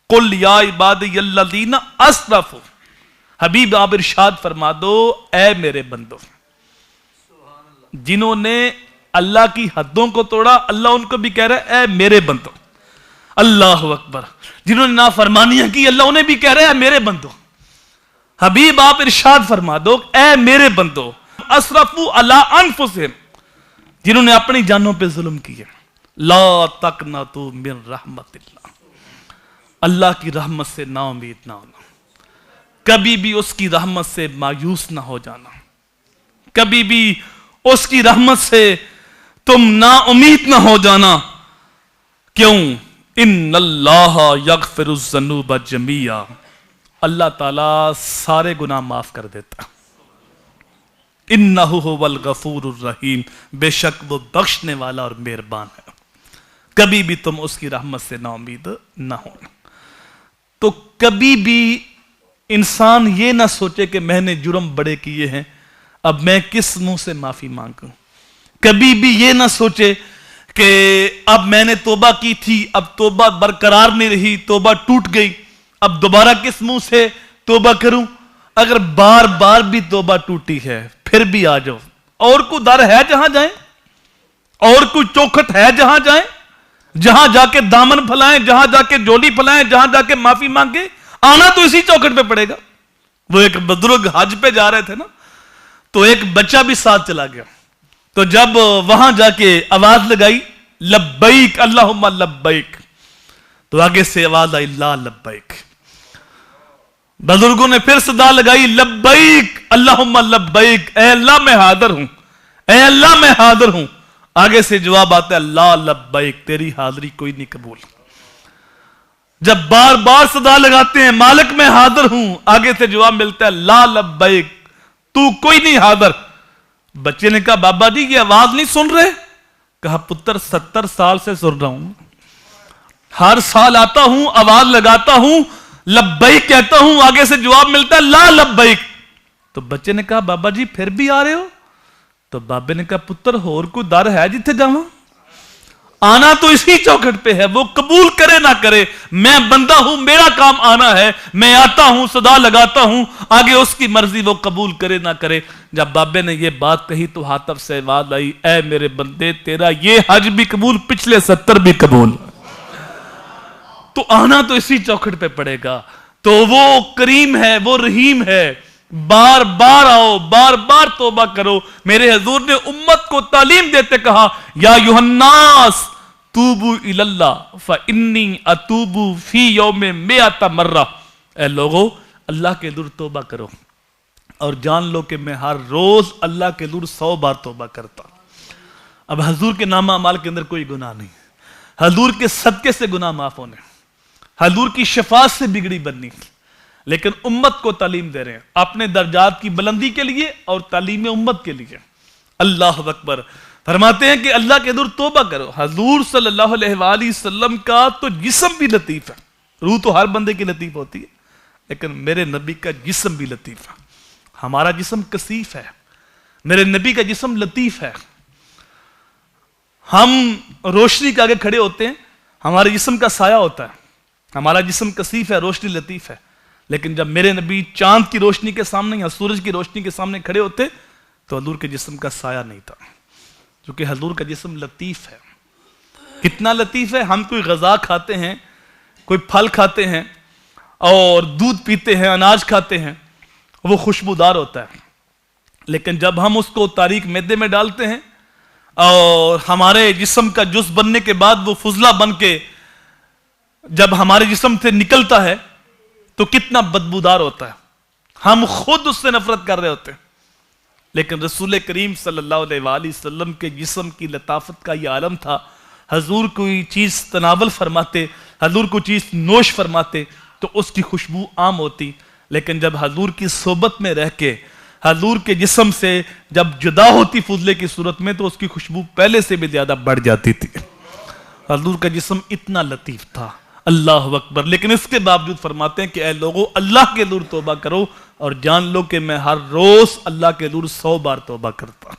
قل یا عبادی الذین اسرفوا، حبیب آپ ارشاد فرما دو اے میرے بندو، جنہوں نے اللہ کی حدوں کو توڑا، اللہ ان کو بھی کہہ رہا ہے اے میرے بندو۔ اللہ اکبر۔ جنہوں نے نافرمانیاں کی، اللہ انہیں بھی کہہ رہا ہے اے میرے بندو۔ حبیب آپ ارشاد فرما دو اے میرے بندو، اسرفوا علی انفسہم، جنہوں نے اپنی جانوں پہ ظلم کیے، لا تقنطوا من رحمت اللہ، اللہ کی رحمت سے نا امید نہ ہونا، کبھی بھی اس کی رحمت سے مایوس نہ ہو جانا، کبھی بھی اس کی رحمت سے تم نا امید نہ ہو جانا۔ کیوں؟ ان اللہ یغفر الذنوب جمیعا، اللہ تعالیٰ سارے گناہ معاف کر دیتا، انہ هو الغفور الرحیم، بے شک وہ بخشنے والا اور مہربان ہے۔ کبھی بھی تم اس کی رحمت سے نا امید نہ ہونا۔ تو کبھی بھی انسان یہ نہ سوچے کہ میں نے جرم بڑے کیے ہیں، اب میں کس منہ سے معافی مانگوں۔ کبھی بھی یہ نہ سوچے کہ اب میں نے توبہ کی تھی، اب توبہ برقرار نہیں رہی، توبہ ٹوٹ گئی، اب دوبارہ کس منہ سے توبہ کروں۔ اگر بار بار بھی توبہ ٹوٹی ہے پھر بھی آ جاؤ، اور کوئی در ہے جہاں جائیں، اور کوئی چوکھٹ ہے جہاں جائیں، جہاں جا کے دامن پھلائیں، جہاں جا کے جولی پھلائیں، جہاں جا کے معافی مانگے، آنا تو اسی چوکھٹ پہ پڑے گا۔ وہ ایک بزرگ حج پہ جا رہے تھے نا، تو ایک بچہ بھی ساتھ چلا گیا، تو جب وہاں جا کے آواز لگائی لبیک اللہم لبیک، تو آگے سے آواز آئی لا لبیک۔ بزرگوں نے پھر صدا لگائی لبیک اللہم لبیک، اے اللہ میں حاضر ہوں، اے اللہ میں حاضر ہوں۔ آگے سے جواب آتا ہے لا لبیک، تیری حاضری کوئی نہیں قبول۔ جب بار بار صدا لگاتے ہیں مالک میں حاضر ہوں، آگے سے جواب ملتا ہے لا لبیک، تو کوئی نہیں حاضر۔ بچے نے کہا بابا جی یہ آواز نہیں سن رہے؟ کہا پتر 70 سال سے سن رہا ہوں، ہر سال آتا ہوں، آواز لگاتا ہوں، لبیک کہتا ہوں، آگے سے جواب ملتا ہے لا لبیک۔ تو بچے نے کہا بابا جی پھر بھی آ رہے ہو؟ تو بابے نے کہا پتر اور کوئی در ہے جتھے جاواں؟ آنا تو اسی چوکھٹ پہ ہے، وہ قبول کرے نہ کرے، میں بندہ ہوں، میرا کام آنا ہے، میں آتا ہوں، صدا لگاتا ہوں، آگے اس کی مرضی، وہ قبول کرے نہ کرے۔ جب بابے نے یہ بات کہی تو ہاتف سے آواز آئی اے میرے بندے، تیرا یہ حج بھی قبول، پچھلے 70 بھی قبول۔ تو آنا تو اسی چوکھٹ پہ پڑے گا۔ تو وہ کریم ہے، وہ رحیم ہے، بار بار آؤ، بار بار توبہ کرو۔ میرے حضور نے امت کو تعلیم دیتے کہا یا ایھا الناس توبوا الی اللہ فانی اتوب فی یوم 100 مرہ، اے لوگو اللہ کے حضور توبہ کرو اور جان لو کہ میں ہر روز اللہ کے حضور 100 بار توبہ کرتا۔ اب حضور کے نامہ اعمال کے اندر کوئی گناہ نہیں، حضور کے صدقے سے گناہ معاف ہونے، حضور کی شفاعت سے بگڑی بننی، لیکن امت کو تعلیم دے رہے ہیں اپنے درجات کی بلندی کے لیے اور تعلیم امت کے لیے۔ اللہ اکبر۔ فرماتے ہیں کہ اللہ کے حضور توبہ کرو۔ حضور صلی اللہ علیہ وآلہ وسلم کا تو جسم بھی لطیف ہے، روح تو ہر بندے کی لطیف ہوتی ہے، لیکن میرے نبی کا جسم بھی لطیف ہے۔ ہمارا جسم کثیف ہے، میرے نبی کا جسم لطیف ہے۔ ہم روشنی کے آگے کھڑے ہوتے ہیں، ہمارے جسم کا سایہ ہوتا ہے، ہمارا جسم کثیف ہے، روشنی لطیف ہے، لیکن جب میرے نبی چاند کی روشنی کے سامنے یا سورج کی روشنی کے سامنے کھڑے ہوتے تو حضور کے جسم کا سایہ نہیں تھا، کیونکہ حضور کا جسم لطیف ہے۔ کتنا لطیف ہے، ہم کوئی غذا کھاتے ہیں، کوئی پھل کھاتے ہیں اور دودھ پیتے ہیں، اناج کھاتے ہیں، وہ خوشبودار ہوتا ہے، لیکن جب ہم اس کو تاریک معدے میں ڈالتے ہیں اور ہمارے جسم کا جز بننے کے بعد وہ فضلہ بن کے جب ہمارے جسم سے نکلتا ہے تو کتنا بدبودار ہوتا ہے، ہم خود اس سے نفرت کر رہے ہوتے ہیں۔ لیکن رسول کریم صلی اللہ علیہ وآلہ وسلم کے جسم کی لطافت کا یہ عالم تھا، حضور کوئی چیز تناول فرماتے، حضور کوئی چیز نوش فرماتے تو اس کی خوشبو عام ہوتی، لیکن جب حضور کی صحبت میں رہ کے حضور کے جسم سے جب جدا ہوتی فضلے کی صورت میں تو اس کی خوشبو پہلے سے بھی زیادہ بڑھ جاتی تھی۔ حضور کا جسم اتنا لطیف تھا، اللہ اکبر۔ لیکن اس کے باوجود فرماتے ہیں کہ اے لوگو اللہ کے حضور توبہ کرو اور جان لو کہ میں ہر روز اللہ کے حضور 100 بار توبہ کرتا۔